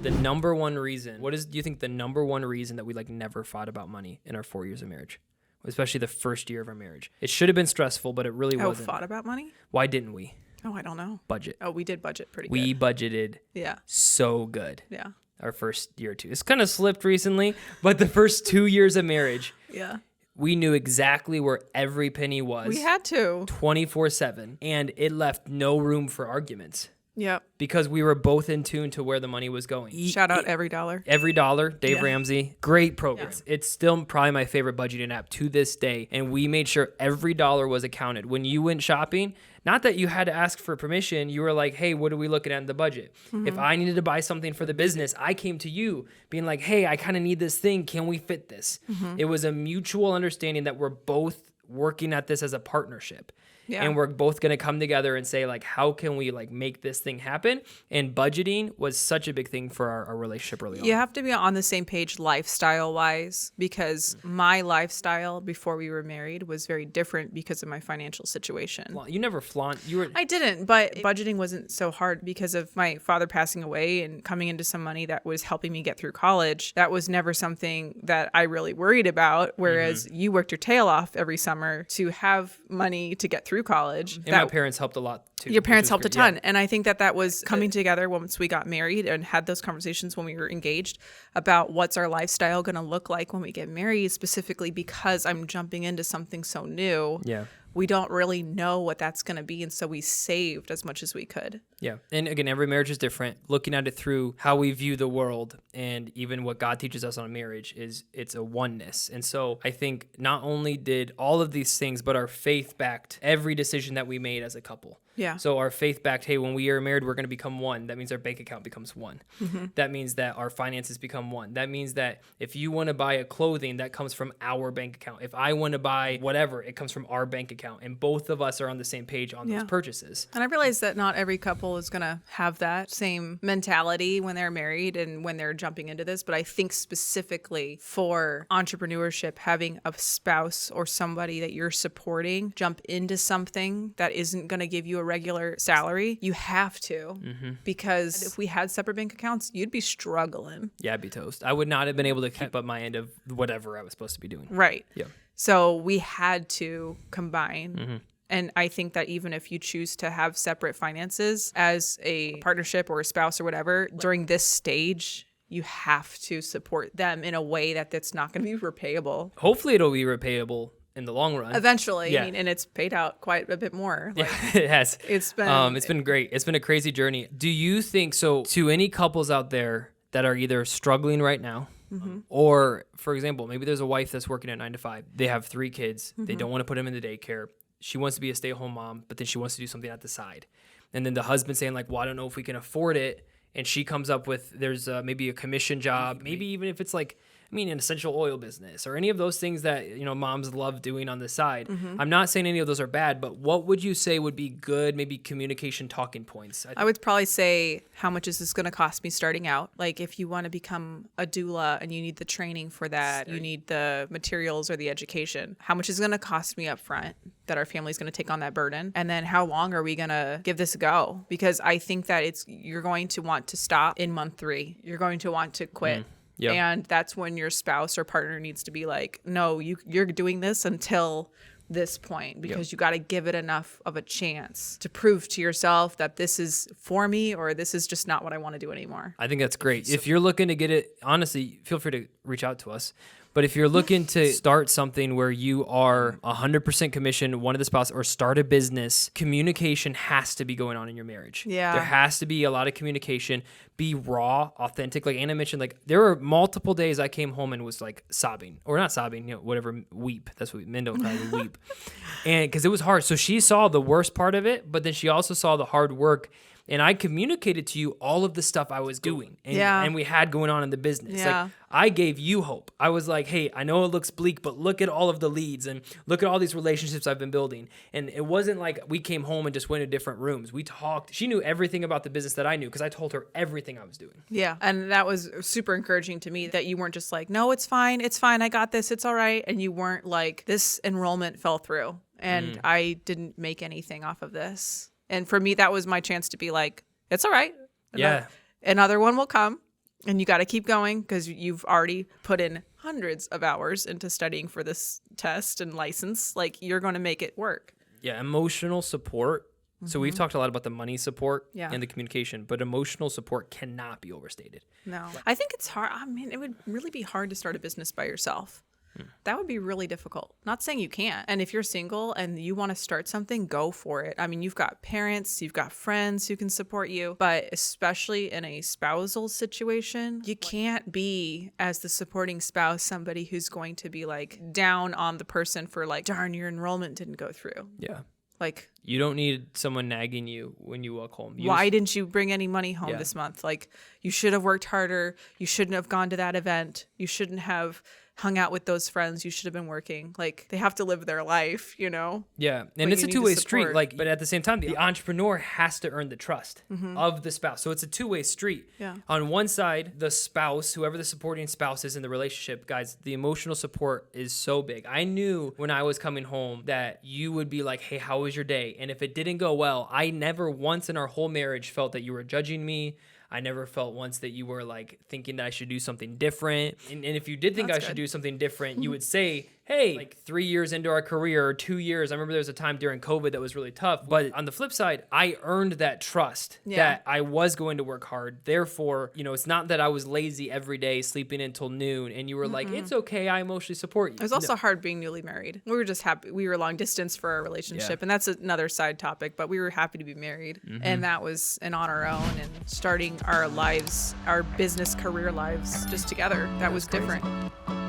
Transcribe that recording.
The number one reason, do you think the number one reason that we like never fought about money in our 4 years of marriage? Especially the first year of our marriage. It should have been stressful, but it really wasn't. Fought about money? Why didn't we? Oh, I don't know. Budget. Oh, we did budget pretty good. We budgeted so good. Yeah. Our first year or two. It's kind of slipped recently, but the first 2 years of marriage, we knew exactly where every penny was. We had to. 24/7. And it left no room for arguments. Yep. Because we were both in tune to where the money was going. Shout out Every Dollar. Every Dollar, Dave Ramsey. Great program. Yeah. It's still probably my favorite budgeting app to this day. And we made sure every dollar was accounted. When you went shopping, not that you had to ask for permission, you were like, hey, what are we looking at in the budget? Mm-hmm. If I needed to buy something for the business, I came to you being like, hey, I kind of need this thing. Can we fit this? Mm-hmm. It was a mutual understanding that we're both working at this as a partnership. Yeah. And we're both going to come together and say, like, how can we, like, make this thing happen? And budgeting was such a big thing for our relationship early on. You have to be on the same page lifestyle-wise, because my lifestyle before we were married was very different because of my financial situation. Well, you never flaunt. I didn't, but budgeting wasn't so hard because of my father passing away and coming into some money that was helping me get through college. That was never something that I really worried about, whereas you worked your tail off every summer to have money to get through college. And my parents helped a lot too. Your parents helped a ton. Yeah. And I think that was coming together once we got married and had those conversations when we were engaged about what's our lifestyle going to look like when we get married, specifically because I'm jumping into something so new. Yeah. We don't really know what that's going to be. And so we saved as much as we could. Yeah. And again, every marriage is different. Looking at it through how we view the world and even what God teaches us on marriage is it's a oneness. And so I think not only did all of these things, but our faith backed every decision that we made as a couple. Yeah. So our faith backed, hey, when we are married, we're going to become one. That means our bank account becomes one. Mm-hmm. That means that our finances become one. That means that if you want to buy a clothing, that comes from our bank account. If I want to buy whatever, it comes from our bank account. And both of us are on the same page on those purchases. And I realize that not every couple is going to have that same mentality when they're married and when they're jumping into this. But I think specifically for entrepreneurship, having a spouse or somebody that you're supporting jump into something that isn't going to give you a regular salary, you have to, because if we had separate bank accounts, you'd be struggling. Yeah, I'd be toast. I would not have been able to keep up my end of whatever I was supposed to be doing. Right. Yeah. So we had to combine. Mm-hmm. And I think that even if you choose to have separate finances as a partnership or a spouse or whatever, during this stage, you have to support them in a way that's not going to be repayable. Hopefully it'll be repayable in the long run. Eventually. Yeah. I mean, and it's paid out quite a bit more. Like, yeah, it has. It's been great. It's been a crazy journey. Do you think, so to any couples out there that are either struggling right now, or for example, maybe there's a wife that's working at 9 to 5. They have 3 kids. They don't want to put them in the daycare. She wants to be a stay-at-home mom, but then she wants to do something at the side. And then the husband saying like, well, I don't know if we can afford it. And she comes up with, there's maybe a commission job, maybe even if it's like, I mean, an essential oil business or any of those things that, you know, moms love doing on the side. I'm not saying any of those are bad, but what would you say would be good, maybe communication talking points? I would probably say, how much is this going to cost me starting out? Like if you want to become a doula and you need the training for that, you need the materials or the education, how much is it going to cost me up front that our family's going to take on that burden? And then how long are we going to give this a go? Because I think that you're going to want to stop in month 3. You're going to want to quit. Yep. And that's when your spouse or partner needs to be like, no, you're doing this until this point, because you got to give it enough of a chance to prove to yourself that this is for me or this is just not what I want to do anymore. I think that's great. If you're looking to get it, honestly, feel free to reach out to us. But if you're looking to start something where you are 100% commission, one of the spouse, or start a business, communication has to be going on in your marriage. Yeah. There has to be a lot of communication. Be raw, authentic. Like Anna mentioned, like there were multiple days I came home and was like sobbing, or not sobbing, you know, whatever, weep. That's what men don't cry, we weep. And because it was hard. So she saw the worst part of it, but then she also saw the hard work. And I communicated to you all of the stuff I was doing and we had going on in the business. Yeah. Like I gave you hope. I was like, hey, I know it looks bleak, but look at all of the leads and look at all these relationships I've been building. And it wasn't like we came home and just went to different rooms. We talked. She knew everything about the business that I knew because I told her everything I was doing. Yeah. And that was super encouraging to me that you weren't just like, no, it's fine. I got this. It's all right. And you weren't like, this enrollment fell through and I didn't make anything off of this. And for me, that was my chance to be like, it's all right. Another one will come. And you got to keep going because you've already put in hundreds of hours into studying for this test and license. Like, you're going to make it work. Yeah, emotional support. So we've talked a lot about the money support and the communication, but emotional support cannot be overstated. No. I think it's hard. I mean, it would really be hard to start a business by yourself. That would be really difficult. Not saying you can't. And if you're single and you want to start something, go for it. I mean, you've got parents, you've got friends who can support you, but especially in a spousal situation, you can't be, as the supporting spouse, somebody who's going to be like down on the person for like, darn, your enrollment didn't go through. Yeah. Like, you don't need someone nagging you when you walk home. Why didn't you bring any money home this month? Like, you should have worked harder. You shouldn't have gone to that event. You shouldn't have hung out with those friends. You should have been working. Like, they have to live their life, you know? Yeah. And But it's you a need the two-way street. support. Like, but at the same time, the entrepreneur has to earn the trust of the spouse. So it's a two-way street. Yeah. On one side, the spouse, whoever the supporting spouse is in the relationship, guys, the emotional support is so big. I knew when I was coming home that you would be like, hey, how was your day? And if it didn't go well, I never once in our whole marriage felt that you were judging me. I never felt once that you were like thinking that I should do something different. And if you did think That's I should good. do something different, you would say, hey, like 3 years into our career, or 2 years. I remember there was a time during COVID that was really tough. But on the flip side, I earned that trust that I was going to work hard. Therefore, you know, it's not that I was lazy every day, sleeping until noon. And you were like, it's okay. I emotionally support you. It was also hard being newly married. We were just happy. We were long distance for our relationship. Yeah. And that's another side topic, but we were happy to be married. And that was on our own and starting our lives, our business career lives just together. That was crazy. different.